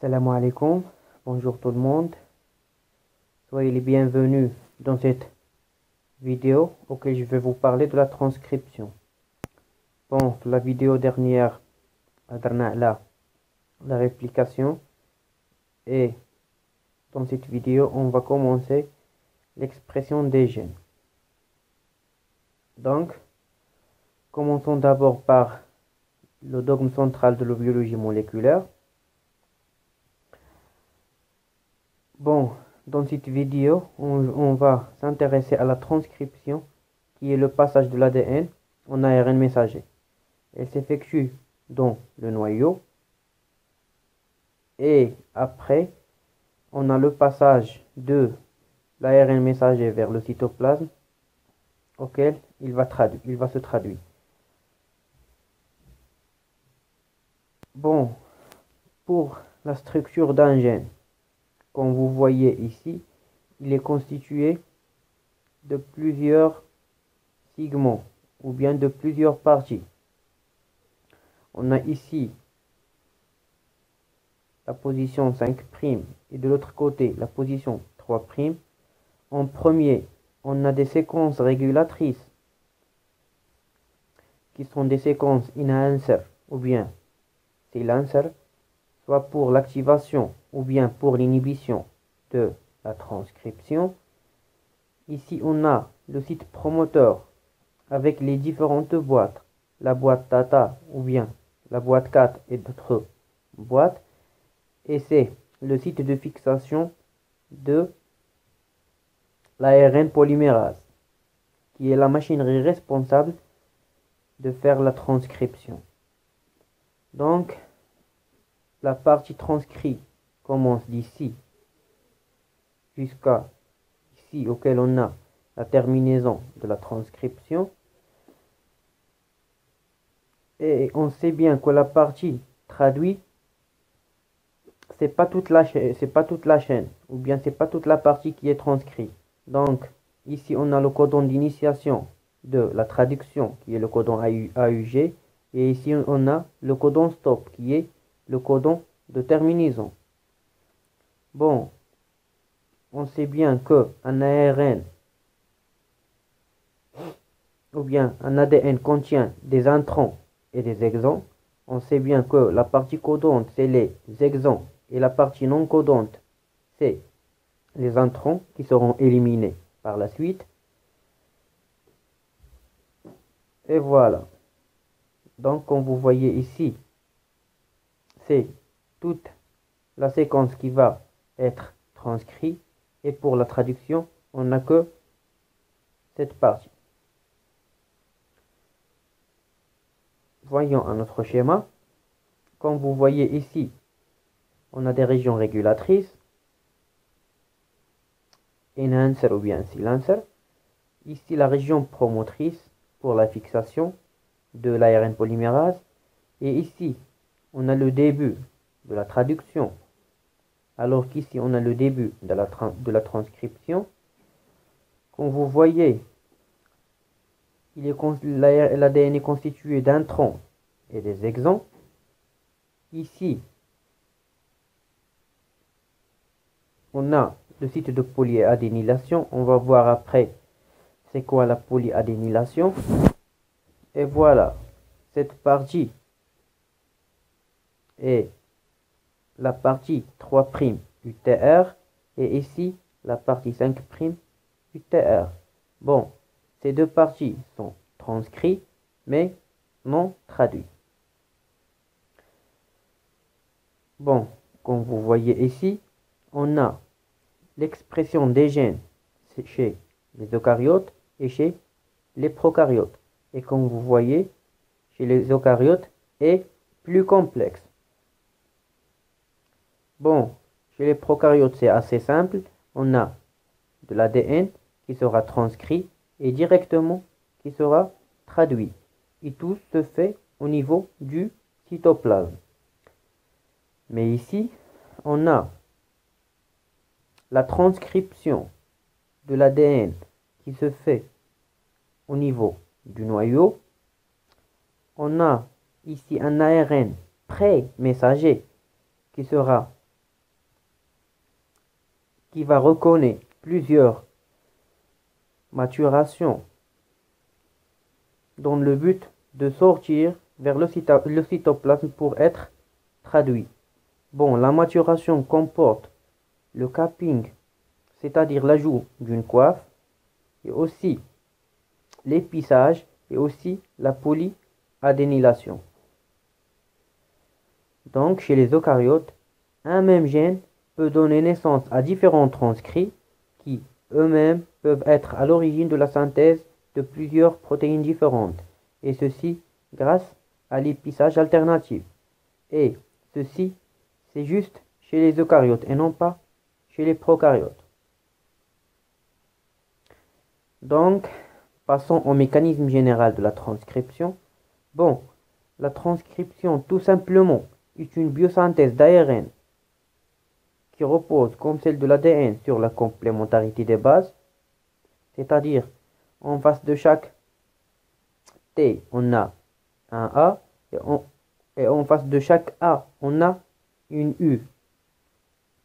Salam alaikum, bonjour tout le monde, soyez les bienvenus dans cette vidéo auquel je vais vous parler de la transcription. Bon, la vidéo dernière, la réplication, et dans cette vidéo, on va commencer l'expression des gènes. Donc, commençons d'abord par le dogme central de la biologie moléculaire. Bon, dans cette vidéo, on va s'intéresser à la transcription, qui est le passage de l'ADN en ARN messager. Elle s'effectue dans le noyau. Et après, on a le passage de l'ARN messager vers le cytoplasme, auquel il va se traduire. Bon, pour la structure d'un gène, comme vous voyez ici, il est constitué de plusieurs segments ou bien de plusieurs parties. On a ici la position 5' et de l'autre côté la position 3'. En premier, on a des séquences régulatrices qui sont des séquences enhancer ou bien silencer, soit pour l'activation ou bien pour l'inhibition de la transcription. Ici, on a le site promoteur avec les différentes boîtes, la boîte Tata ou bien la boîte 4 et d'autres boîtes. Et c'est le site de fixation de l'ARN polymérase, qui est la machinerie responsable de faire la transcription. Donc, la partie transcrite commence d'ici jusqu'à ici, auquel on a la terminaison de la transcription. Et on sait bien que la partie traduite, c'est pas toute la chaîne, ou bien c'est pas toute la partie qui est transcrite. Donc, ici, on a le codon d'initiation de la traduction, qui est le codon AUG, et ici, on a le codon stop, qui est le codon de terminaison. Bon, on sait bien que un ARN ou bien un ADN contient des introns et des exons. On sait bien que la partie codante, c'est les exons, et la partie non codante, c'est les introns qui seront éliminés par la suite. Et voilà. Donc, comme vous voyez ici, c'est toute la séquence qui va être transcrite. Et pour la traduction, on n'a que cette partie. Voyons un autre schéma. Comme vous voyez ici, on a des régions régulatrices, enhancer ou bien silencer. Ici, la région promotrice pour la fixation de l'ARN polymérase. Et ici, on a le début de la traduction, alors qu'ici, on a le début de la transcription. Comme vous voyez, l'ADN est constitué d'introns et des exons. Ici, on a le site de polyadénylation. On va voir après c'est quoi la polyadénylation. Et voilà, cette partie est la partie 3' UTR et ici la partie 5' UTR. Bon, ces deux parties sont transcrites mais non traduites. Bon, comme vous voyez ici, on a l'expression des gènes chez les eucaryotes et chez les prokaryotes. Et comme vous voyez, chez les eucaryotes est plus complexe. Bon, chez les prokaryotes, c'est assez simple. On a de l'ADN qui sera transcrit et directement qui sera traduit. Et tout se fait au niveau du cytoplasme. Mais ici, on a la transcription de l'ADN qui se fait au niveau du noyau. On a ici un ARN pré-messager qui sera qui va reconnaître plusieurs maturations dans le but de sortir vers le cytoplasme pour être traduit. Bon, la maturation comporte le capping, c'est-à-dire l'ajout d'une coiffe, et aussi l'épissage et aussi la polyadénylation. Donc, chez les eucaryotes, un même gène peut donner naissance à différents transcrits qui, eux-mêmes, peuvent être à l'origine de la synthèse de plusieurs protéines différentes, et ceci grâce à l'épissage alternatif. Et ceci, c'est juste chez les eucaryotes et non pas chez les prokaryotes. Donc, passons au mécanisme général de la transcription. Bon, la transcription, tout simplement, est une biosynthèse d'ARN qui repose, comme celle de l'ADN, sur la complémentarité des bases, c'est-à-dire en face de chaque T, on a un A, et en face de chaque A, on a une U.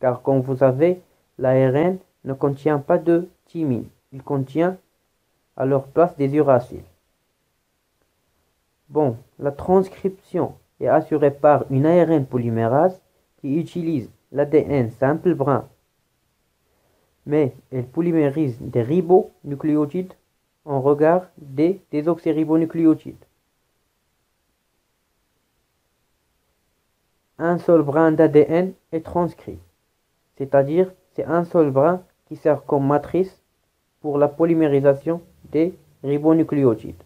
Car comme vous savez, l'ARN ne contient pas de thymine, il contient à leur place des uraciles. Bon, la transcription est assurée par une ARN polymérase qui utilise l'ADN simple brun, mais elle polymérise des ribonucléotides en regard des désoxyribonucléotides. Un seul brin d'ADN est transcrit, c'est-à-dire c'est un seul brin qui sert comme matrice pour la polymérisation des ribonucléotides.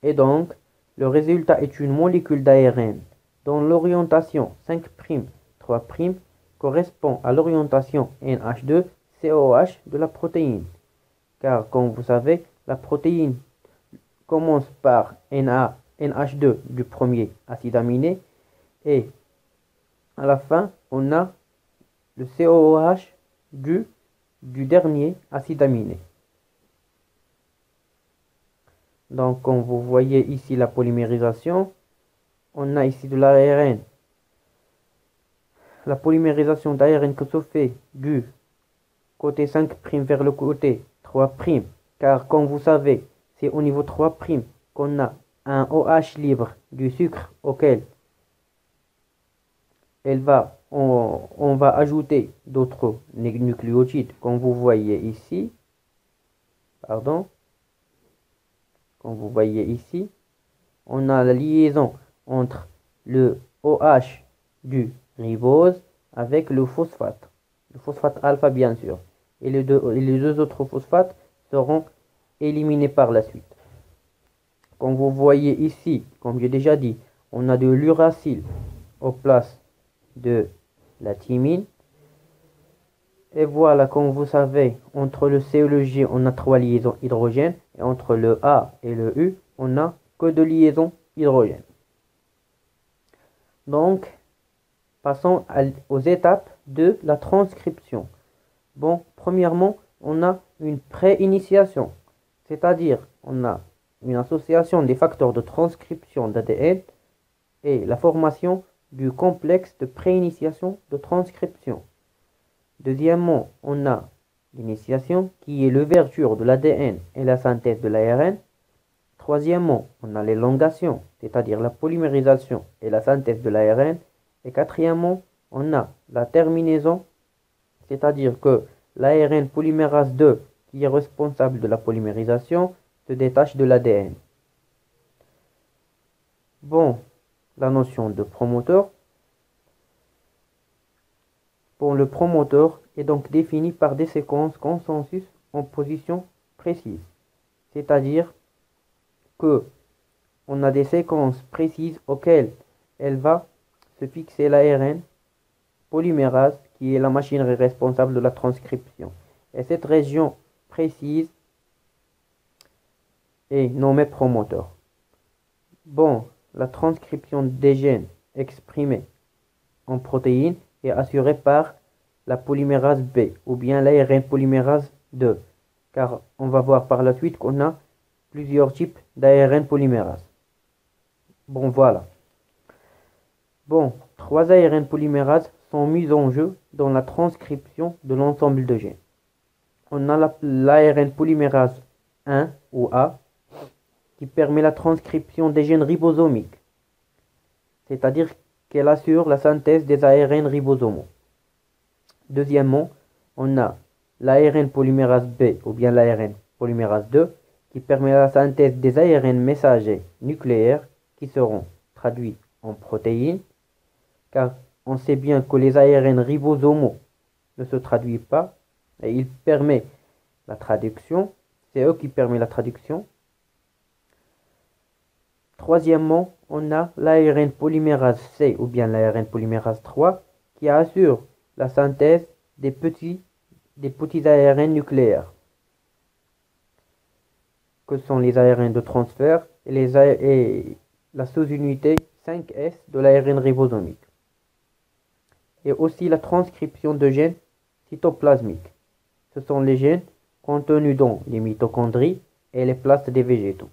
Et donc, le résultat est une molécule d'ARN dont l'orientation 5', 3' correspond à l'orientation NH2-COH de la protéine. Car, comme vous savez, la protéine commence par NH2 du premier acide aminé et à la fin, on a le COOH du dernier acide aminé. Donc, comme vous voyez ici la polymérisation, on a ici de l'ARN. La polymérisation d'ARN que se fait du côté 5' vers le côté 3', car comme vous savez, c'est au niveau 3' qu'on a un OH libre du sucre auquel on va ajouter d'autres nucléotides, comme vous voyez ici. Pardon. Comme vous voyez ici, on a la liaison entre le OH du ribose avec le phosphate alpha bien sûr, et les deux autres phosphates seront éliminés par la suite. Comme vous voyez ici, comme j'ai déjà dit, on a de l'uracile aux places de la thymine. Et voilà, comme vous savez, entre le C et le G, on a 3 liaisons hydrogènes. Et entre le A et le U, on n'a que 2 liaisons hydrogènes. Donc, passons aux étapes de la transcription. Bon, premièrement, on a une pré-initiation. C'est-à-dire, on a une association des facteurs de transcription d'ADN et la formation du complexe de pré-initiation de transcription. Deuxièmement, on a l'initiation qui est l'ouverture de l'ADN et la synthèse de l'ARN. Troisièmement, on a l'élongation, c'est-à-dire la polymérisation et la synthèse de l'ARN. Et quatrièmement, on a la terminaison, c'est-à-dire que l'ARN polymérase 2, qui est responsable de la polymérisation, se détache de l'ADN. Bon, la notion de promoteur. Bon, le promoteur est donc défini par des séquences consensus en position précise. C'est-à-dire que on a des séquences précises auxquelles elle va se fixer l'ARN polymérase qui est la machinerie responsable de la transcription. Et cette région précise est nommée promoteur. Bon, la transcription des gènes exprimés en protéines est assurée par la polymérase B ou bien l'ARN polymérase 2, car on va voir par la suite qu'on a plusieurs types d'ARN polymérase. Bon, voilà. Bon, 3 ARN polymérases sont mises en jeu dans la transcription de l'ensemble de gènes. On a l'ARN polymérase 1 ou A qui permet la transcription des gènes ribosomiques, c'est-à-dire qu'elle assure la synthèse des ARN ribosomaux. Deuxièmement, on a l'ARN polymérase B ou bien l'ARN polymérase 2 qui permet la synthèse des ARN messagers nucléaires qui seront traduits en protéines, car on sait bien que les ARN ribosomaux ne se traduisent pas et il permet la traduction, c'est eux qui permettent la traduction. Troisièmement, on a l'ARN polymérase C ou bien l'ARN polymérase 3 qui assure la synthèse des petits ARN nucléaires, que sont les ARN de transfert et la sous-unité 5S de l'ARN ribosomique. Et aussi la transcription de gènes cytoplasmiques. Ce sont les gènes contenus dans les mitochondries et les plastes des végétaux.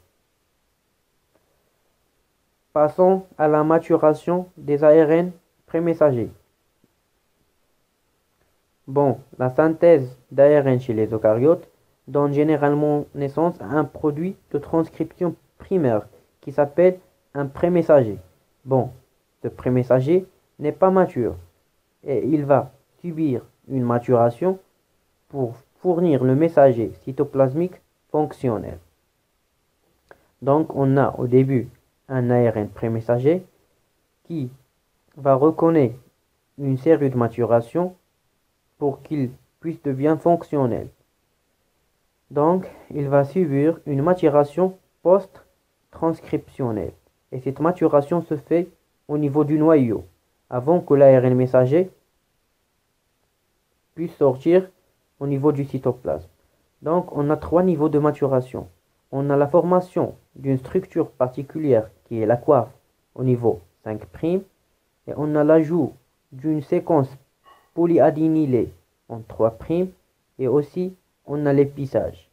Passons à la maturation des ARN prémessagers. Bon, la synthèse d'ARN chez les eucaryotes donne généralement naissance à un produit de transcription primaire qui s'appelle un prémessager. Bon, ce prémessager n'est pas mature et il va subir une maturation pour fournir le messager cytoplasmique fonctionnel. Donc on a au début un ARN prémessager qui va reconnaître une série de maturations pour qu'il puisse devenir fonctionnel. Donc, il va subir une maturation post-transcriptionnelle. Et cette maturation se fait au niveau du noyau, avant que l'ARN messager puisse sortir au niveau du cytoplasme. Donc, on a 3 niveaux de maturation. On a la formation d'une structure particulière qui est la coiffe au niveau 5', et on a l'ajout d'une séquence polyadénylée en 3', et aussi on a l'épissage,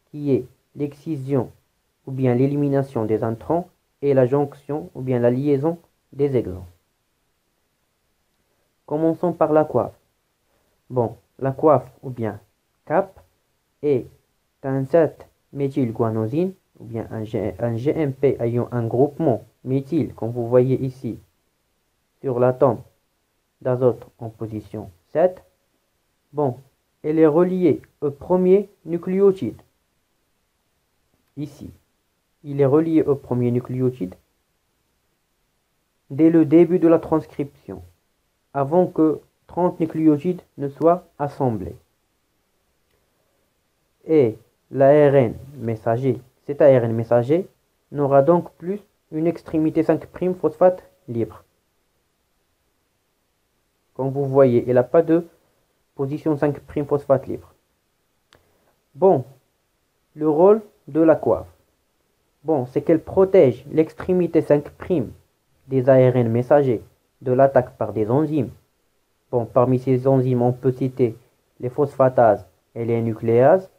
qui est l'excision ou bien l'élimination des introns et la jonction ou bien la liaison des exons. Commençons par la coiffe. Bon, la coiffe ou bien CAP est un 7-méthylguanosine ou bien un GMP ayant un groupement méthyle, comme vous voyez ici, sur l'atome d'azote en position 7. Bon, elle est reliée au premier nucléotide. Ici, il est relié au premier nucléotide dès le début de la transcription, avant que 30 nucléotides ne soient assemblés. Et l'ARN messager, cet ARN messager n'aura donc plus une extrémité 5' phosphate libre. Comme vous voyez, il n'a pas de position 5' phosphate libre. Bon, le rôle de la coiffe. Bon, c'est qu'elle protège l'extrémité 5' des ARN messagers de l'attaque par des enzymes. Bon, parmi ces enzymes, on peut citer les phosphatases et les nucléases.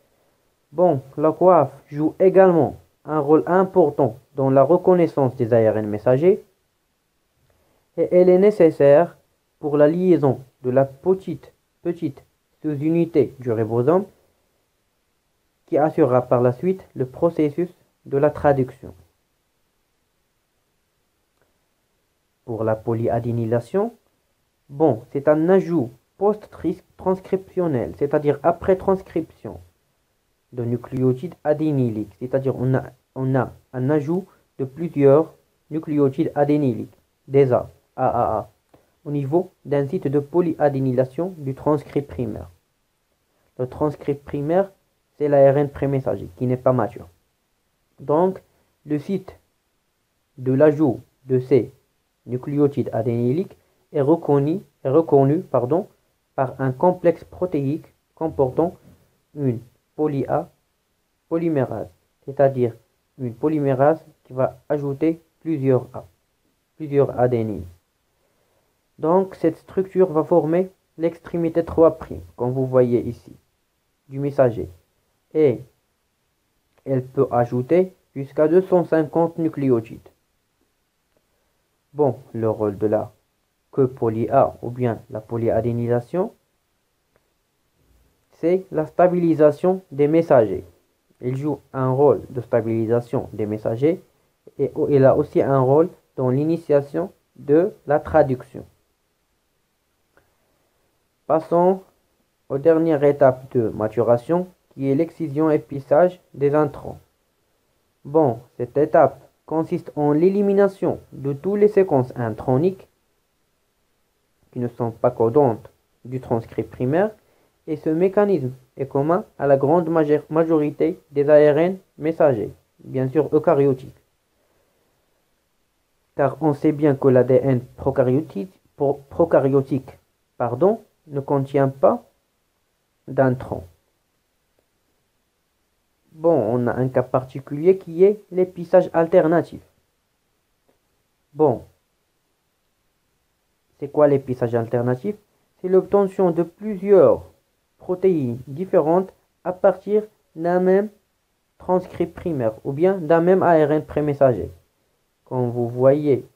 Bon, la coiffe joue également un rôle important dans la reconnaissance des ARN messagers et elle est nécessaire pour la liaison de la petite sous-unité du ribosome qui assurera par la suite le processus de la traduction. Pour la polyadénylation, bon, c'est un ajout post-transcriptionnel, c'est-à-dire après transcription de nucléotides adényliques, c'est-à-dire on a un ajout de plusieurs nucléotides adényliques, des AAA, au niveau d'un site de polyadénylation du transcript primaire. Le transcript primaire, c'est l'ARN prémessager qui n'est pas mature. Donc, le site de l'ajout de ces nucléotides adényliques est reconnu par un complexe protéique comportant une polymérase, c'est-à-dire une polymérase qui va ajouter plusieurs adénines. Donc, cette structure va former l'extrémité 3', comme vous voyez ici, du messager. Et elle peut ajouter jusqu'à 250 nucléotides. Bon, le rôle de la que poly-A ou bien la polyadénisation, c'est la stabilisation des messagers. Il joue un rôle de stabilisation des messagers et il a aussi un rôle dans l'initiation de la traduction. Passons aux dernières étapes de maturation qui est l'excision et pissage des introns. Bon, cette étape consiste en l'élimination de toutes les séquences introniques qui ne sont pas codantes du transcrit primaire et ce mécanisme est commun à la grande majorité des ARN messagers, bien sûr eucaryotiques. Car on sait bien que l'ADN prokaryotique, ne contient pas d'introns. Bon, on a un cas particulier qui est l'épissage alternatif. Bon, c'est quoi l'épissage alternatif? C'est l'obtention de plusieurs protéines différentes à partir d'un même transcrit primaire ou bien d'un même ARN prémessager. Comme vous voyez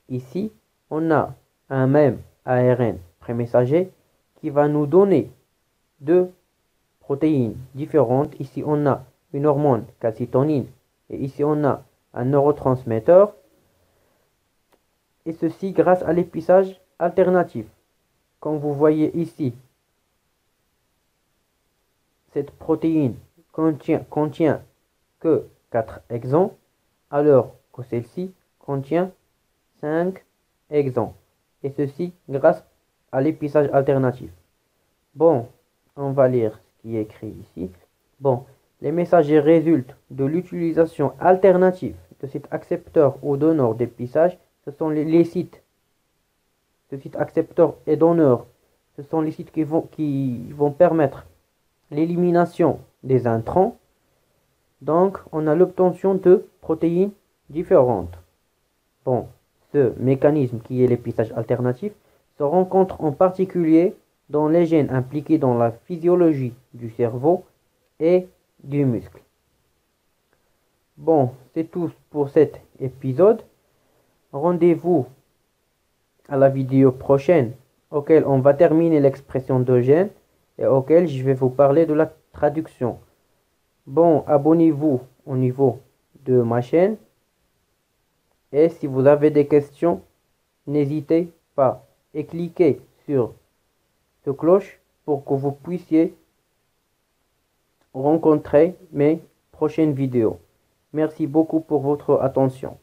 ici, on a un même ARN prémessager qui va nous donner deux protéines différentes. Ici, on a une hormone calcitonine et ici, on a un neurotransmetteur. Et ceci grâce à l'épissage alternatif. Comme vous voyez ici, cette protéine contient que 4 exons, alors que celle-ci contient 5 exons. Et ceci grâce à l'épissage alternatif. Bon, on va lire ce qui est écrit ici. Bon, les messagers résultent de l'utilisation alternative de cet accepteur ou donneur d'épissage. Ce sont les sites. Ce site accepteur et donneur. Ce sont les sites qui vont permettre l'élimination des introns. Donc, on a l'obtention de protéines différentes. Bon, ce mécanisme qui est l'épissage alternatif se rencontre en particulier dans les gènes impliqués dans la physiologie du cerveau et du muscle. Bon, c'est tout pour cet épisode. Rendez-vous à la vidéo prochaine auquel on va terminer l'expression de gènes et auquel je vais vous parler de la traduction. Bon, abonnez-vous au niveau de ma chaîne et si vous avez des questions, n'hésitez pas et cliquez sur cette cloche pour que vous puissiez rencontrer mes prochaines vidéos. Merci beaucoup pour votre attention.